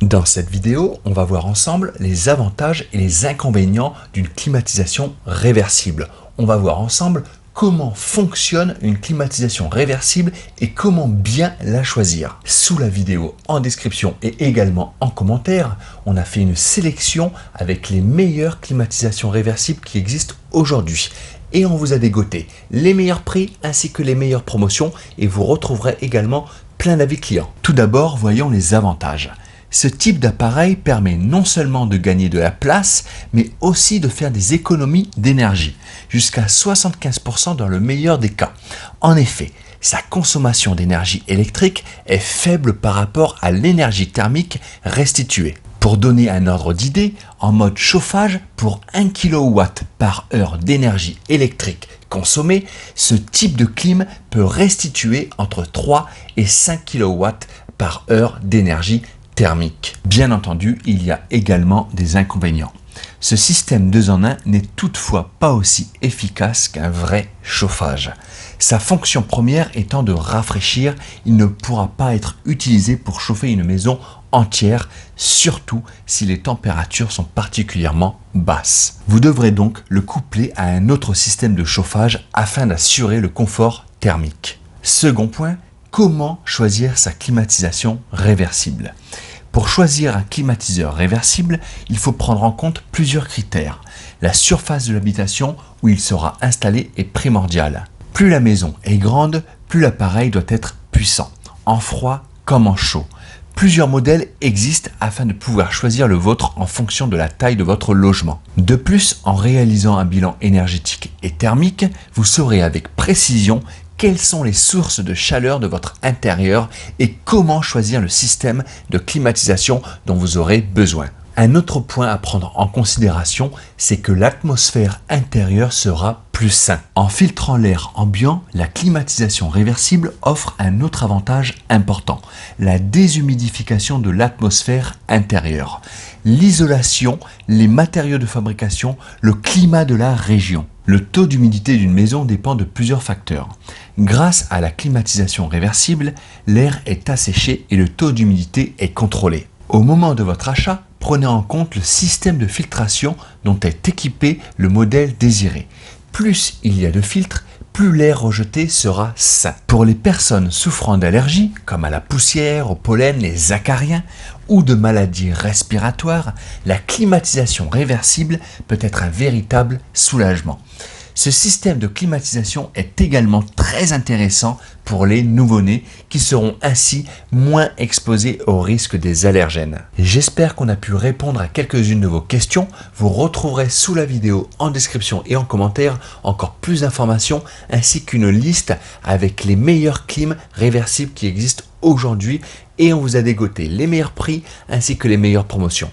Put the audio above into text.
Dans cette vidéo, on va voir ensemble les avantages et les inconvénients d'une climatisation réversible. On va voir ensemble comment fonctionne une climatisation réversible et comment bien la choisir. Sous la vidéo, en description et également en commentaire, on a fait une sélection avec les meilleures climatisations réversibles qui existent aujourd'hui. Et on vous a dégoté les meilleurs prix ainsi que les meilleures promotions et vous retrouverez également plein d'avis clients. Tout d'abord, voyons les avantages. Ce type d'appareil permet non seulement de gagner de la place, mais aussi de faire des économies d'énergie, jusqu'à 75% dans le meilleur des cas. En effet, sa consommation d'énergie électrique est faible par rapport à l'énergie thermique restituée. Pour donner un ordre d'idée, en mode chauffage, pour 1 kW par heure d'énergie électrique consommée, ce type de clim peut restituer entre 3 et 5 kW par heure d'énergie thermique. Bien entendu, il y a également des inconvénients. Ce système 2 en 1 n'est toutefois pas aussi efficace qu'un vrai chauffage. Sa fonction première étant de rafraîchir, il ne pourra pas être utilisé pour chauffer une maison entière, surtout si les températures sont particulièrement basses. Vous devrez donc le coupler à un autre système de chauffage afin d'assurer le confort thermique. Second point, comment choisir sa climatisation réversible? Pour choisir un climatiseur réversible, il faut prendre en compte plusieurs critères. La surface de l'habitation où il sera installé est primordiale. Plus la maison est grande, plus l'appareil doit être puissant, en froid comme en chaud. Plusieurs modèles existent afin de pouvoir choisir le vôtre en fonction de la taille de votre logement. De plus, en réalisant un bilan énergétique et thermique, vous saurez avec précision quelles sont les sources de chaleur de votre intérieur et comment choisir le système de climatisation dont vous aurez besoin. Un autre point à prendre en considération, c'est que l'atmosphère intérieure sera plus saine. En filtrant l'air ambiant, la climatisation réversible offre un autre avantage important, la déshumidification de l'atmosphère intérieure. L'isolation, les matériaux de fabrication, le climat de la région. Le taux d'humidité d'une maison dépend de plusieurs facteurs. Grâce à la climatisation réversible, l'air est asséché et le taux d'humidité est contrôlé. Au moment de votre achat, prenez en compte le système de filtration dont est équipé le modèle désiré. Plus il y a de filtres, plus l'air rejeté sera sain. Pour les personnes souffrant d'allergies, comme à la poussière, au pollen, les acariens, ou de maladies respiratoires, la climatisation réversible peut être un véritable soulagement. Ce système de climatisation est également très intéressant pour les nouveau-nés qui seront ainsi moins exposés au risque des allergènes. J'espère qu'on a pu répondre à quelques-unes de vos questions. Vous retrouverez sous la vidéo en description et en commentaire encore plus d'informations ainsi qu'une liste avec les meilleurs clims réversibles qui existent aujourd'hui et on vous a dégoté les meilleurs prix ainsi que les meilleures promotions.